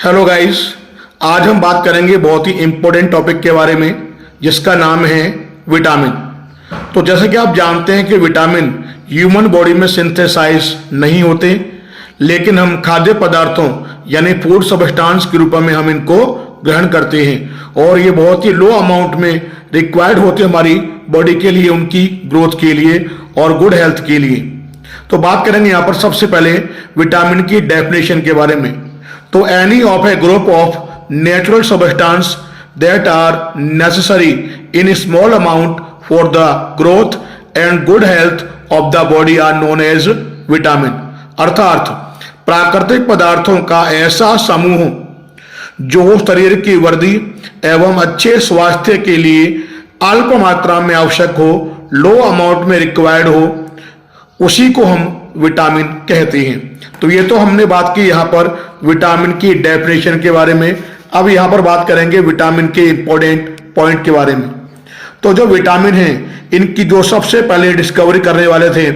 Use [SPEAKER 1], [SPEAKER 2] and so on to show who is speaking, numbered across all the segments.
[SPEAKER 1] Hello guys, आज हम बात करेंगे बहुत ही इम्पोर्टेंट टॉपिक के बारे में जिसका नाम है विटामिन। तो जैसे कि आप जानते हैं कि विटामिन ह्यूमन बॉडी में सिंथेसाइज नहीं होते, लेकिन हम खाद्य पदार्थों यानी फूड सब्सटेंस के रूप में हम इनको ग्रहण करते हैं और ये बहुत ही लो अमाउंट में रिक्वायर्ड होते हैं हमारी बॉडी के लिए, उनकी ग्रोथ के लिए और गुड हेल्थ के लिए। तो बात करेंगे यहाँ पर सबसे पहले विटामिन की डेफिनेशन के बारे में। तो any of a group of natural substance that are necessary in small amount for the growth and good health of the body are known as vitamin. अर्थात प्राकृतिक पदार्थों का ऐसा समूह जो शरीर की वृद्धि एवं अच्छे स्वास्थ्य के लिए अल्प मात्रा में आवश्यक हो, लो अमाउंट में रिक्वायर्ड हो, उसी को हम विटामिन कहते हैं। तो ये तो हमने बात की यहाँ पर विटामिन की डेफिनेशन के बारे में। अब यहाँ पर बात करेंगे विटामिन के इंपॉर्टेंट पॉइंट के बारे में। तो जो विटामिन है, इनकी जो सबसे पहले डिस्कवरी करने वाले थे,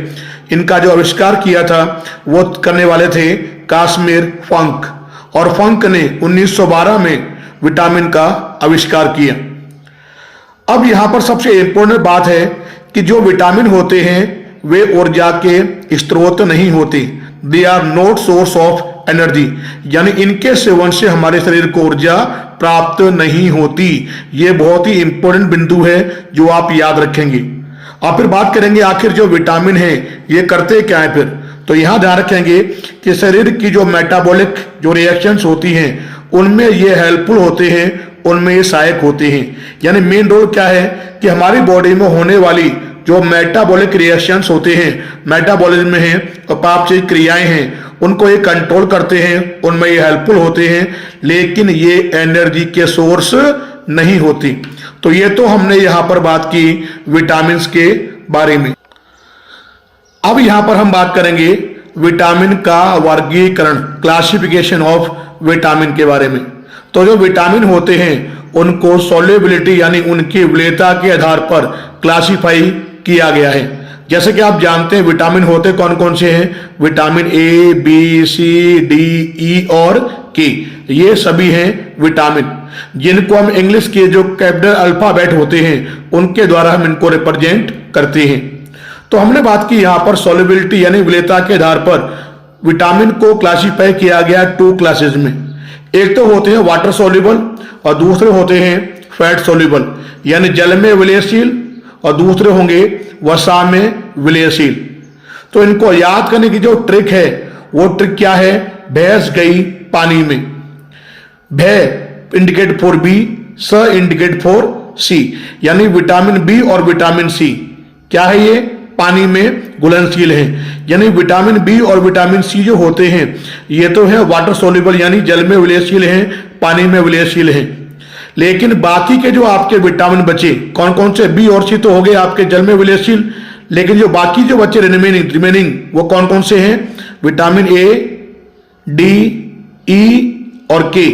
[SPEAKER 1] इनका जो आविष्कार किया था वो करने वाले थे काश्मीर फंक, और फंक ने 1912 में विटामिन का आविष्कार किया। अब यहाँ पर सबसे इंपॉर्टेंट बात है कि जो विटामिन होते हैं वे ऊर्जा के स्रोत नहीं होते, they are not source of energy, यानी इनके सेवन से हमारे शरीर को ऊर्जा प्राप्त नहीं होती। ये बहुत ही इंपॉर्टेंट बिंदु है जो आप याद रखेंगे। और फिर बात करेंगे आखिर जो विटामिन है ये करते क्या है फिर। तो यहां ध्यान रखेंगे कि शरीर की जो मेटाबॉलिक जो रिएक्शंस होती हैं उनमें ये हेल्पफुल होते हैं, उनमें ये सहायक होते हैं। यानी मेन रोल क्या है कि हमारी बॉडी में होने वाली जो मेटाबॉलिक रिएक्शंस होते हैं, मेटाबॉलिज्म में है और पापचय क्रियाएं हैं, उनको ये कंट्रोल करते हैं, उनमें ये हेल्पफुल होते हैं, लेकिन ये एनर्जी के सोर्स नहीं होती। तो ये तो हमने यहां पर बात की विटामिन के बारे में। अब यहां पर हम बात करेंगे विटामिन का वर्गीकरण, क्लासिफिकेशन ऑफ विटामिन के बारे में। तो जो विटामिन होते हैं उनको सॉल्युबिलिटी यानी उनकी विलेयता के आधार पर क्लासिफाई किया गया है। जैसे कि आप जानते हैं विटामिन होते कौन कौन से हैं, vitamin A, B, C, D, E और के, ये सभी हैं विटामिन, जिनको हम इंग्लिश के जो कैपिटल अल्फाबेट होते हैं उनके द्वारा हम इनको रिप्रेजेंट करते हैं। तो हमने बात की यहाँ पर सॉल्युबिलिटी यानी विलेयता के आधार पर विटामिन को क्लासिफाई किया गया 2 क्लासेज में। एक तो होते हैं वाटर सॉल्युबल और दूसरे होते हैं फैट सॉल्युबल, यानी जल में विलयशील, और दूसरे होंगे वसा में विलयशील। तो इनको याद करने की जो ट्रिक है वो ट्रिक क्या है, भैंस गई पानी में, भै इंडिकेट फॉर बी, स इंडिकेट फॉर सी, यानी विटामिन बी और विटामिन सी क्या है, ये पानी में घुलनशील है। यानी विटामिन बी और विटामिन सी जो होते हैं ये तो है वाटर सॉल्युबल यानी जल में विलयशील हैं, पानी में विलयशील हैं। लेकिन बाकी के जो आपके विटामिन बचे कौन कौन से, बी और सी तो हो गए आपके जल में विलयशील, लेकिन जो बाकी जो बचे रिमेनिंग वो कौन कौन से हैं, विटामिन ए, डी, ई और के,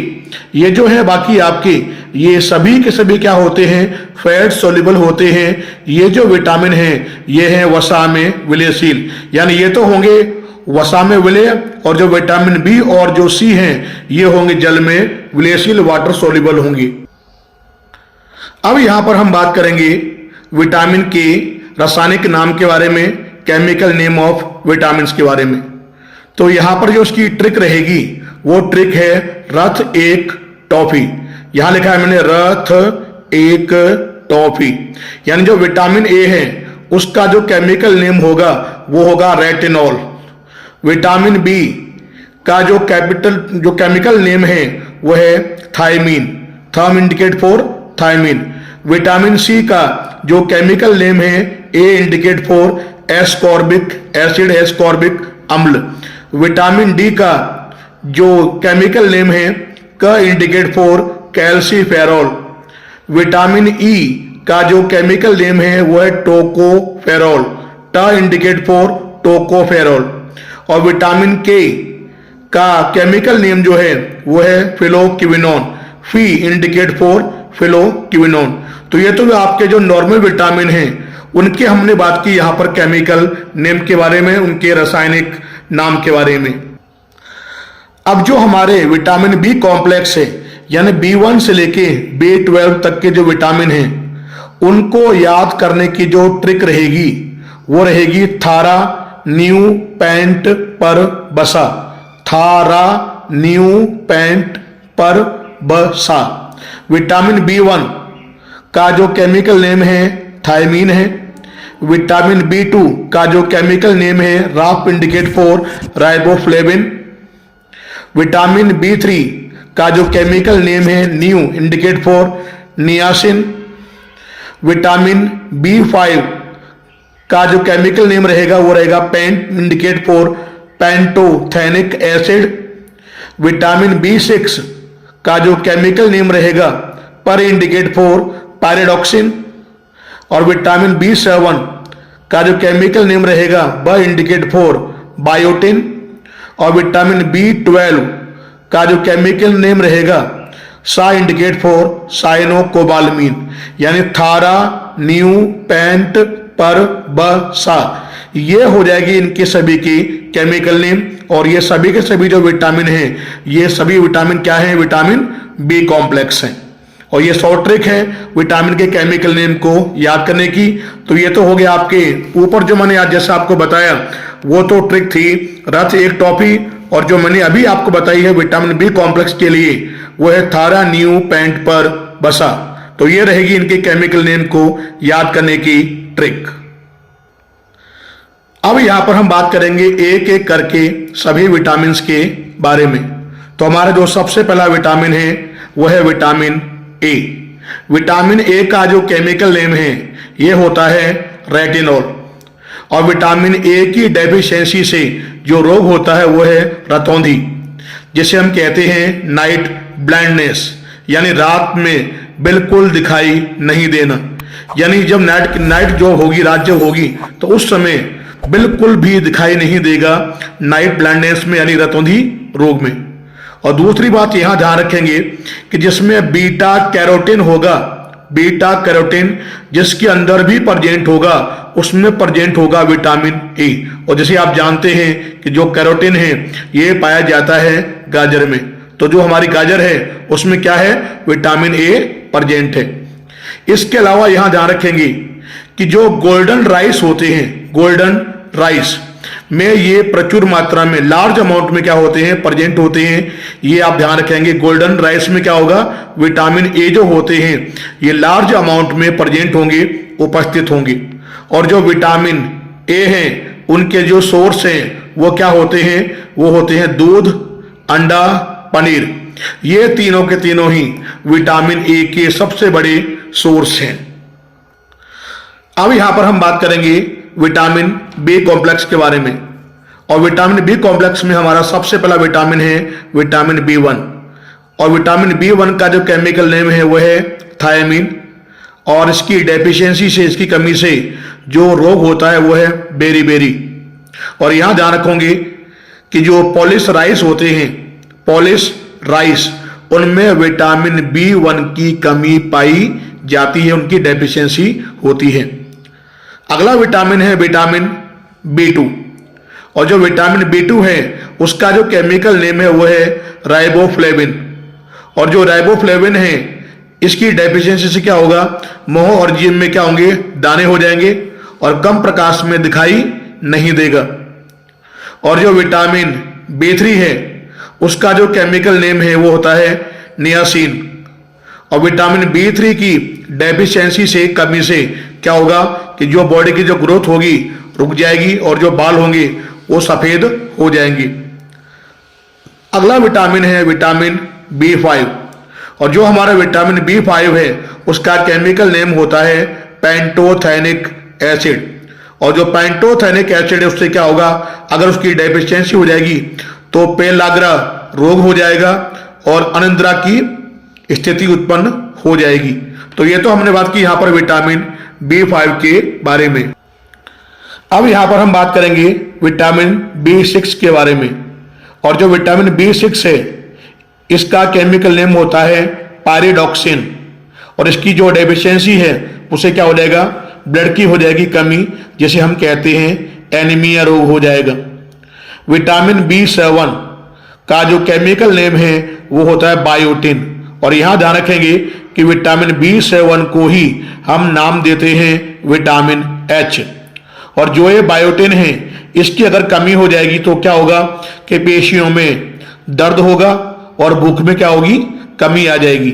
[SPEAKER 1] ये जो है बाकी आपके, ये सभी के सभी क्या होते हैं, फैट सॉल्युबल होते हैं। ये जो विटामिन हैं ये हैं वसा में विलयशील, यानी ये तो होंगे वसा में विलय, और जो विटामिन बी और जो सी हैं ये होंगे जल में विलयशील, वाटर सॉल्युबल होंगे। अब यहां पर हम बात करेंगे विटामिन के रासायनिक नाम के बारे में, केमिकल नेम ऑफ विटामिन के बारे में। तो यहां पर जो उसकी ट्रिक रहेगी वो ट्रिक है रथ एक टॉफी। यहां लिखा है मैंने रथ एक टॉफी, यानी जो विटामिन ए है उसका जो केमिकल नेम होगा वो होगा रेटिनॉल। विटामिन बी का जो केमिकल नेम है वो है thiamine, therm indicate for thiamine. Vitamin C का जो केमिकल नेम है A indicate for ascorbic acid, ascorbic अम्ल। विटामिन डी का जो केमिकल नेम है क indicate for calciferol. Vitamin E का जो केमिकल नेम है वो है टोकोफेरॉल, ट इंडिकेट फॉर टोकोफेरॉल। और विटामिन के का केमिकल नेम जो है वो है फिलोक्विनोन, फी इंडिकेट फॉर फिलोक्विनोन। तो ये तो आपके जो नॉर्मल विटामिन हैं उनके हमने बात की यहां पर केमिकल नेम के बारे में, उनके रासायनिक नाम के बारे में। अब जो हमारे विटामिन बी कॉम्प्लेक्स है यानी B1 से लेके B12 तक के जो विटामिन हैं उनको याद करने की जो ट्रिक रहेगी वो रहेगी थारा न्यू पैंट पर बसा। थारा न्यू पैंट पर बसा। विटामिन B1 का जो केमिकल नेम है थायमीन है। विटामिन B2 का जो केमिकल नेम है राफ indicate for riboflavin. Vitamin B3 का जो केमिकल नेम है new indicate for niacin. Vitamin B5 का जो केमिकल नेम रहेगा वो रहेगा pant indicate for pantothenic acid. Vitamin B6 का जो केमिकल नेम रहेगा पर इंडिकेट फॉर पायरिडॉक्सिन। और विटामिन B7 का जो केमिकल नेम रहेगा ब इंडिकेट फॉर बायोटिन। और विटामिन B12 का जो केमिकल नेम रहेगा सा इंडिकेट फॉर साइनोकोबालमीन। यानी थारा न्यू पैंट पर बसा ये हो जाएगी इनके सभी की केमिकल नेम। और ये सभी के सभी जो विटामिन हैं ये सभी विटामिन क्या हैं? विटामिन बी कॉम्प्लेक्स हैं। और ये शॉर्ट ट्रिक है विटामिन के केमिकल नेम को याद करने की। तो ये तो हो गया आपके ऊपर जो मैंने आज जैसे आपको बताया वो तो ट्रिक थी रथ एक टॉफी। और जो मैंने अभी आपको बताई है विटामिन बी कॉम्प्लेक्स के लिए वो है थारा न्यू पैंट पर बसा। तो ये रहेगी इनके केमिकल नेम को याद करने की ट्रिक। अब यहां पर हम बात करेंगे एक एक करके सभी विटामिन के बारे में। तो हमारा जो सबसे पहला विटामिन है वो है विटामिन ए। विटामिन ए का जो केमिकल नेम है ये होता है रेटिनॉल। और विटामिन ए की डेफिशिएंसी से जो रोग होता है वो है रतौंधी, जिसे हम कहते हैं नाइट ब्लाइंडनेस, यानी रात में बिल्कुल दिखाई नहीं देना। यानी जब नाइट जो होगी, रात जब होगी तो उस समय बिल्कुल भी दिखाई नहीं देगा नाइट ब्लाइंडनेस में यानी रतौंधी रोग में। और दूसरी बात यहां ध्यान रखेंगे कि जिसमें बीटा कैरोटीन होगा, बीटा कैरोटीन जिसके अंदर भी प्रेजेंट होगा उसमें प्रेजेंट होगा विटामिन ए। और जैसे आप जानते हैं कि जो कैरोटीन है ये पाया जाता है गाजर में। तो जो हमारी गाजर है उसमें क्या है? विटामिन ए प्रेजेंट है। इसके अलावा यहां ध्यान रखेंगे कि जो गोल्डन राइस होते हैं, गोल्डन राइस में ये प्रचुर मात्रा में लार्ज अमाउंट में क्या होते हैं? प्रेजेंट होते हैं। ये आप ध्यान रखेंगे गोल्डन राइस में क्या होगा? विटामिन ए जो होते हैं ये लार्ज अमाउंट में प्रेजेंट होंगे, उपस्थित होंगे। और जो विटामिन ए हैं उनके जो सोर्स हैं वो क्या होते हैं? वो होते हैं दूध, अंडा, पनीर। ये तीनों के तीनों ही विटामिन ए के सबसे बड़े सोर्स हैं। अब यहां पर हम बात करेंगे विटामिन बी कॉम्प्लेक्स के बारे में। और विटामिन बी कॉम्प्लेक्स में हमारा सबसे पहला विटामिन है विटामिन B1। और विटामिन B1 का जो केमिकल नेम है वो है थायमीन। और इसकी डेफिशिएंसी से, इसकी कमी से जो रोग होता है वो है बेरीबेरी। और यहां ध्यान रखोगे कि जो पॉलिश राइस होते हैं, पॉलिश राइस, उनमें विटामिन B1 की कमी पाई जाती है, उनकी डेफिशिएंसी होती है। अगला विटामिन है विटामिन B2। और जो विटामिन B2 है उसका जो केमिकल नेम है वो है राइबोफ्लेविन। और जो राइबोफ्लेविन है इसकी डेफिशिएंसी से क्या होगा? मोह और जीभ में क्या होंगे? दाने हो जाएंगे और कम प्रकाश में दिखाई नहीं देगा। और जो विटामिन B3 है उसका जो केमिकल नेम है वो होता है नियासिन। और विटामिन B3 की डेफिशिएंसी से, कमी से क्या होगा कि जो बॉडी की जो ग्रोथ होगी रुक जाएगी और जो बाल होंगे वो सफेद हो जाएंगे। अगला विटामिन है विटामिन B5। और जो हमारा विटामिन B5 है उसका केमिकल नेम होता है पेंटोथेनिक एसिड। और जो पेंटोथेनिक एसिड है उससे क्या होगा? अगर उसकी डेफिशिएंसी हो जाएगी तो पेलाग्रा रोग हो जाएगा और अनिद्रा की स्थिति उत्पन्न हो जाएगी। तो ये तो हमने बात की यहां पर विटामिन B5 के बारे में। अब यहां पर हम बात करेंगे विटामिन B6 के बारे में। और जो विटामिन B6 है इसका केमिकल नेम होता है पायरिडॉक्सिन। और इसकी जो डेफिशिएंसी है उसे क्या हो जाएगा? ब्लड की हो जाएगी कमी, जिसे हम कहते हैं एनीमिया रोग हो जाएगा। विटामिन B7 का जो केमिकल नेम है वो होता है बायोटिन। और यहां ध्यान रखेंगे कि विटामिन B7 को ही हम नाम देते हैं विटामिन H। और जो ये बायोटिन है इसकी अगर कमी हो जाएगी तो क्या होगा कि पेशियों में दर्द होगा और भूख में क्या होगी, कमी आ जाएगी।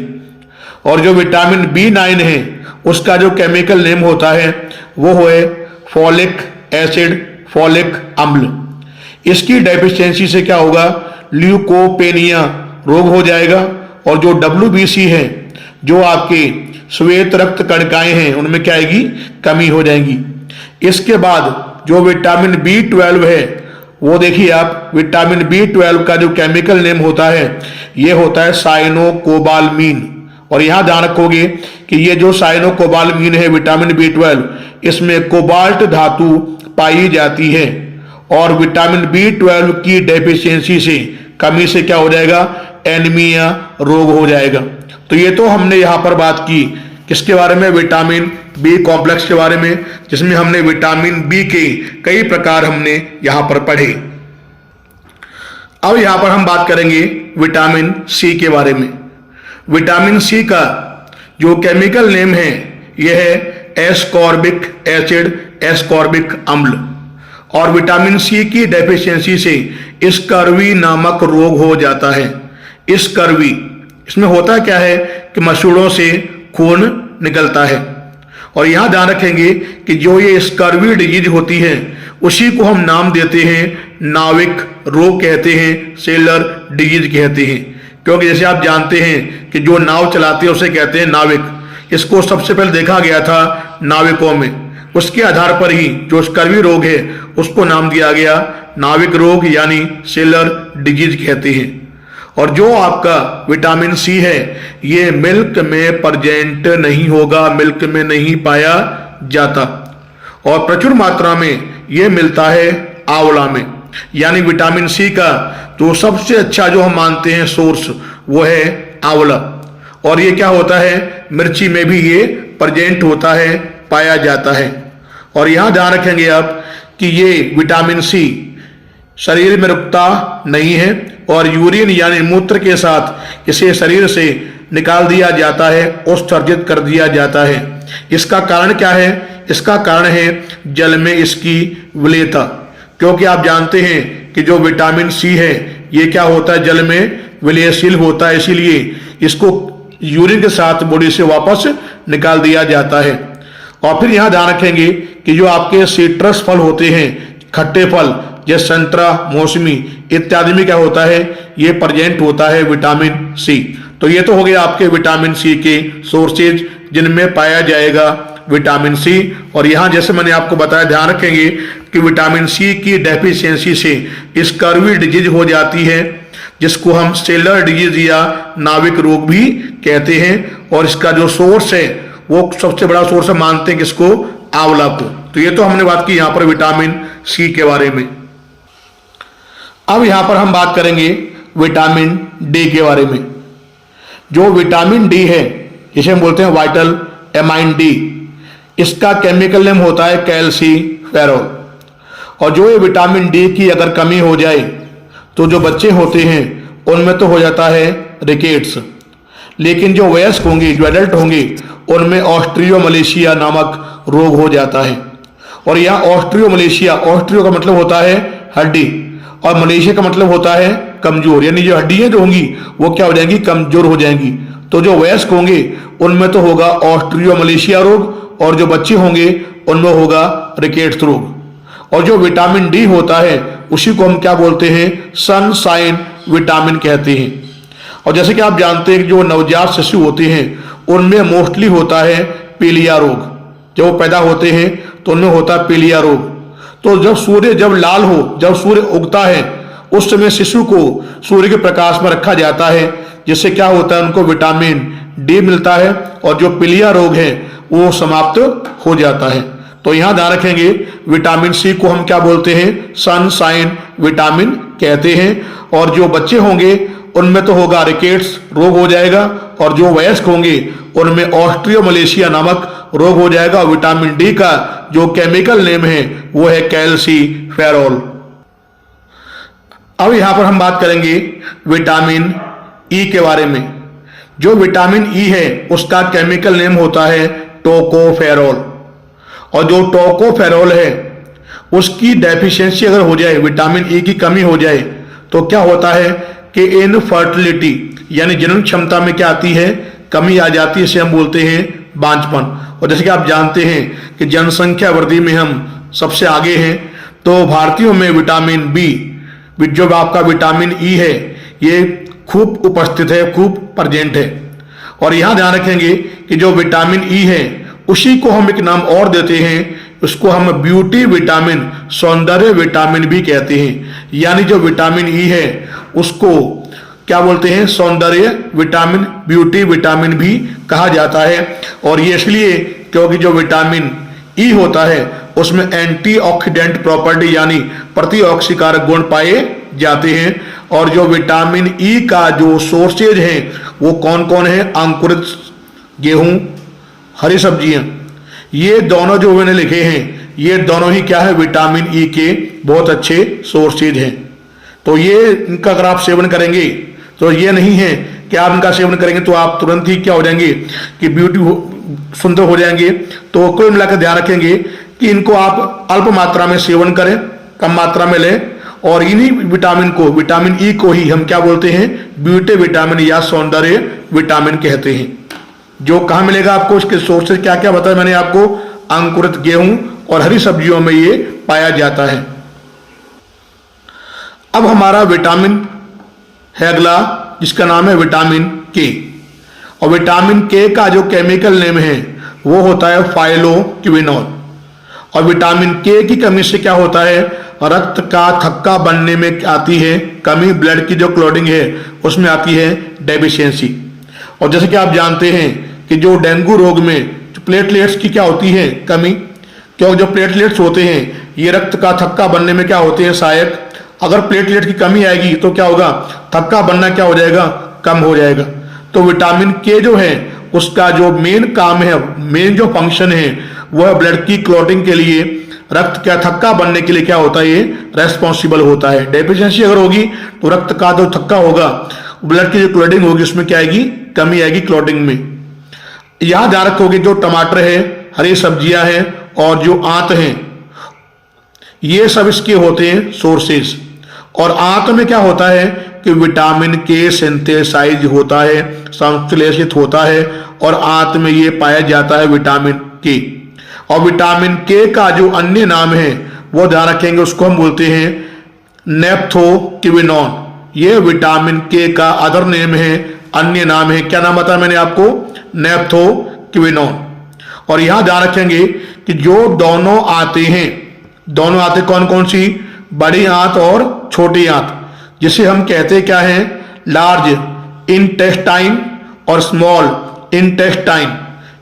[SPEAKER 1] और जो विटामिन B9 है उसका जो केमिकल नेम होता है वो है फॉलिक एसिड, फॉलिक अम्ल। इसकी डेफिशिएंसी से क्या होगा, ल्यूकोपेनिया रोग हो जाएगा। और जो WBC है, जो आपके श्वेत रक्त कणिकाएं हैं, उनमें क्या आएगी, कमी हो जाएगी। इसके बाद जो विटामिन B12 है वो देखिए आप, विटामिन B12 का जो केमिकल नेम होता है ये होता है साइनोकोबालमीन। और यहां ध्यान रखोगे कि ये जो साइनोकोबालमीन है विटामिन B12, इसमें कोबाल्ट धातु पाई जाती है। और विटामिन B12 की डेफिशिएंसी से, कमी से क्या हो जाएगा, एनीमिया रोग हो जाएगा। तो ये तो हमने यहां पर बात की किसके बारे में, विटामिन B कॉम्प्लेक्स के बारे में, जिसमें हमने विटामिन B के कई प्रकार हमने यहां पर पढ़े। अब यहां पर हम बात करेंगे विटामिन C के बारे में। विटामिन C का जो केमिकल नेम है यह है एस्कॉर्बिक एसिड, एस्कॉर्बिक अम्ल। और विटामिन C की डेफिशिएंसी से स्कर्वी नामक रोग हो जाता है। स्कर्वी, इसमें होता क्या है कि मसूड़ों से खून निकलता है। और यहां ध्यान रखेंगे कि जो ये स्कर्वी डिजीज होती है उसी को हम नाम देते हैं नाविक रोग कहते हैं, सेलर डिजीज कहते हैं। क्योंकि जैसे आप जानते हैं कि जो नाव चलाते हैं उसे कहते हैं नाविक। इसको सबसे पहले देखा गया था नाविकों में, उसके आधार पर ही जो स्कर्वी रोग है उसको नाम दिया गया नाविक रोग यानी सेलर डिजीज कहते हैं। और जो आपका विटामिन C है ये मिल्क में प्रेजेंट नहीं होगा, मिल्क में नहीं पाया जाता। और प्रचुर मात्रा में ये मिलता है आंवला में। यानी विटामिन C का जो सबसे अच्छा जो हम मानते हैं सोर्स वो है आंवला। और ये क्या होता है, मिर्ची में भी ये प्रेजेंट होता है, पाया जाता है। और यहां ध्यान रखेंगे आप कि ये विटामिन C शरीर में रुकता नहीं है और यूरिन यानी मूत्र के साथ इसे शरीर से निकाल दिया जाता है, उत्सर्जित कर दिया जाता है। इसका कारण क्या है, इसका कारण है जल में इसकी विलेयता। क्योंकि आप जानते हैं कि जो विटामिन C है ये क्या होता है, जल में विलयशील होता है, इसीलिए इसको यूरिन के साथ बॉडी से वापस निकाल दिया जाता है। और फिर यहां ध्यान रखेंगे कि जो आपके सिट्रस फल होते हैं, खट्टे फल जैसे संतरा, मौसमी इत्यादि में क्या होता है, ये प्रेजेंट होता है विटामिन C। तो ये तो हो गया आपके विटामिन C के सोर्सेज जिनमें पाया जाएगा विटामिन C। और यहां जैसे मैंने आपको बताया, ध्यान रखेंगे कि विटामिन C की डेफिशिएंसी से स्कर्वी डिजीज हो जाती है, जिसको हम सेलर डिजीज या नाविक रोग भी कहते हैं। और इसका जो सोर्स है वो सबसे बड़ा सोर्स मानते हैं किसको, आंवला को। तो ये तो हमने बात की यहां पर विटामिन C के बारे में। अब यहां पर हम बात करेंगे विटामिन D के बारे में। जो विटामिन D है जिसे हम बोलते हैं वाइटल एमाइन D, इसका केमिकल नेम होता है कैल्सीफेरॉल। और जो ये विटामिन D की अगर कमी हो जाए तो जो बच्चे होते हैं उनमें तो हो जाता है रिकेट्स, लेकिन जो वयस्क होंगे, जो एडल्ट होंगे, उनमें ऑस्ट्रियोमलेशिया नामक रोग हो जाता है। और यहाँ ऑस्ट्रियोमलेशिया, ऑस्ट्रियो का मतलब होता है हड्डी और मलेशिया का मतलब होता है कमजोर, यानी जो हड्डियां जो होंगी वो क्या हो जाएंगी, कमजोर हो जाएंगी। तो जो वयस्क होंगे उनमें तो होगा ऑस्ट्रियोमलेशिया रोग और जो बच्चे होंगे उनमें होगा रिकेट्स रोग। और जो विटामिन D होता है उसी को हम क्या बोलते हैं, सनशाइन विटामिन कहते हैं। और जैसे कि आप जानते हैं कि जो नवजात शिशु होते हैं उनमें मोस्टली होता है पीलिया रोग। जब वो पैदा होते हैं तो उनमें होता है पीलिया रोग। तो जब सूर्य जब लाल हो, जब सूर्य उगता है उस समय शिशु को सूर्य के प्रकाश में रखा जाता है, जिससे क्या होता है, उनको विटामिन D मिलता है और जो पीलिया रोग है वो समाप्त हो जाता है। तो यहां ध्यान रखेंगे विटामिन C को हम क्या बोलते हैं, सनशाइन विटामिन कहते हैं। और जो बच्चे होंगे उनमें तो होगा रिकेट्स रोग हो जाएगा और जो वयस्क होंगे उनमें ऑस्ट्रियोमलेशिया नामक रोग हो जाएगा। विटामिन D का जो केमिकल नेम है वो है कैल्सीफेरॉल। अब यहाँ पर हम बात करेंगे विटामिन ई के बारे में। जो विटामिन ई है उसका केमिकल नेम होता है टोकोफेरोल, और जो टोकोफेरोल है उसकी डेफिशिएंसी अगर हो जाए, विटामिन ई की कमी हो जाए, तो क्या होता है कि इनफर्टिलिटी यानी जनन क्षमता में क्या आती है, कमी आ जाती है। इसे हम बोलते हैं बांझपन। और जैसे कि आप जानते हैं कि जनसंख्या वृद्धि में हम सबसे आगे हैं, तो भारतीयों में विटामिन बी, जो आपका विटामिन ई है, ये खूब उपस्थित है, खूब प्रेजेंट है। और यहां ध्यान रखेंगे कि जो विटामिन ई है उसी को हम एक नाम और देते हैं, उसको हम ब्यूटी विटामिन, सौंदर्य विटामिन भी कहते हैं। यानी जो विटामिन ई है उसको क्या बोलते हैं, सौंदर्य विटामिन, ब्यूटी विटामिन भी कहा जाता है। और ये इसलिए क्योंकि जो विटामिन ई होता है उसमें एंटीऑक्सीडेंट प्रॉपर्टी यानी प्रतिऑक्सीकारक गुण पाए जाते हैं। और जो विटामिन ई का जो सोर्सेज है वो कौन कौन है, अंकुरित गेहूं, हरी सब्जियां, ये दोनों जो मैंने लिखे हैं ये दोनों ही क्या है, विटामिन ई के बहुत अच्छे सोर्सेज हैं। तो ये इनका अगर आप सेवन करेंगे तो ये नहीं है कि आप इनका सेवन करेंगे तो आप तुरंत ही क्या हो जाएंगे कि सुंदर हो जाएंगे। तो कुल मिलाकर ध्यान रखेंगे कि इनको आप अल्प मात्रा में सेवन करें, कम मात्रा में लें। और इन्हीं विटामिन को, विटामिन ई को ही हम क्या बोलते हैं, ब्यूटी विटामिन या सौंदर्य विटामिन कहते हैं। जो कहाँ मिलेगा आपको, इसके सोर्सेज क्या क्या बताया मैंने आपको, अंकुरित गेहूं और हरी सब्जियों में ये पाया जाता है। अब हमारा विटामिन है अगला, जिसका नाम है विटामिन के। और विटामिन के का जो केमिकल नेम है वो होता है फाइलोक्विनोल। और विटामिन के की कमी से क्या होता है, रक्त का थक्का बनने में आती है कमी, ब्लड की जो क्लॉटिंग है उसमें आती है डेफिशिएंसी। और जैसे कि आप जानते हैं कि जो डेंगू रोग में जो प्लेटलेट्स की क्या होती है, कमी, क्योंकि जो प्लेटलेट्स होते हैं ये रक्त का थक्का बनने में क्या होते हैं, सहायक। अगर प्लेटलेट की कमी आएगी तो क्या होगा, थक्का बनना क्या हो जाएगा, कम हो जाएगा। तो विटामिन के जो है उसका जो मेन काम है, मेन जो फंक्शन है वो है ब्लड की क्लॉटिंग के लिए, रक्त का थक्का बनने के लिए क्या होता है, ये रेस्पॉन्सिबल होता है। डेफिशिएंसी अगर होगी तो रक्त का जो थक्का होगा, ब्लड की जो क्लॉटिंग होगी उसमें क्या आएगी, कमी आएगी क्लॉटिंग में। यहां ध्यान रखोगे जो टमाटर है, हरी सब्जियां हैं और जो आंत हैं, ये सब इसके होते हैं सोर्सेज। और आंत में क्या होता है कि विटामिन के सिंथेसाइज होता है, संश्लेषित होता है, और आंत में ये पाया जाता है विटामिन के। और विटामिन के का जो अन्य नाम है वो ध्यान रखेंगे, उसको हम बोलते हैं नेप्थोक्विनोन। ये विटामिन के का अदर नेम है, अन्य नाम है। क्या नाम बताया मैंने आपको, नेप्थोक्विनोन। और यहां ध्यान रखेंगे कि जो दोनों आते हैं, दोनों आते कौन कौन सी, बड़ी आंत और छोटी आंत, जिसे हम कहते क्या है, लार्ज इंटेस्टाइन और स्मॉल इंटेस्टाइन।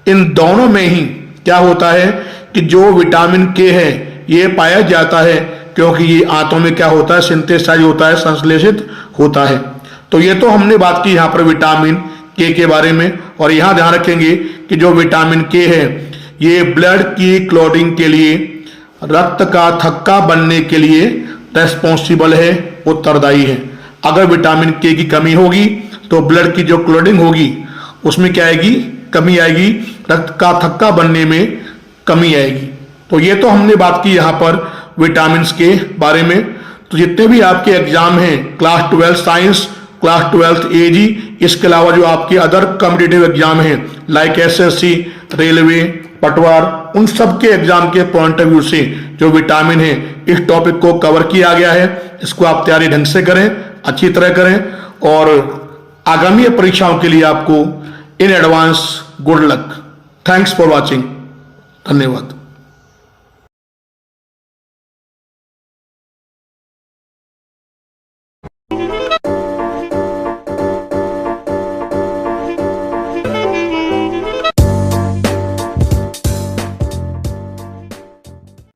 [SPEAKER 1] इन दोनों में ही क्या होता है कि जो विटामिन के है ये पाया जाता है, क्योंकि ये आंतों में क्या होता है, सिंथेसाइज होता है, संश्लेषित होता है। तो ये तो हमने बात की यहाँ पर विटामिन के बारे में। और यहाँ ध्यान रखेंगे कि जो विटामिन के है ये ब्लड की क्लॉटिंग के लिए, रक्त का थक्का बनने के लिए रेस्पॉन्सिबल है, उत्तरदायी है। अगर विटामिन के की कमी होगी तो ब्लड की जो क्लॉटिंग होगी उसमें क्या आएगी, कमी आएगी, रक्त का थक्का बनने में कमी आएगी। तो ये तो हमने बात की यहाँ पर विटामिन के बारे में। तो जितने भी आपके एग्जाम हैं, क्लास 12 साइंस, क्लास 12 एजी, इसके अलावा जो आपके अदर कॉम्पिटिटिव एग्जाम हैं लाइक एसएससी, रेलवे, पटवार, उन सब के एग्जाम के पॉइंट ऑफ व्यू से जो विटामिन है इस टॉपिक को कवर किया गया है। इसको आप तैयारी ढंग से करें, अच्छी तरह करें, और आगामी परीक्षाओं के लिए आपको in advance good luck. Thanks for watching. धन्यवाद।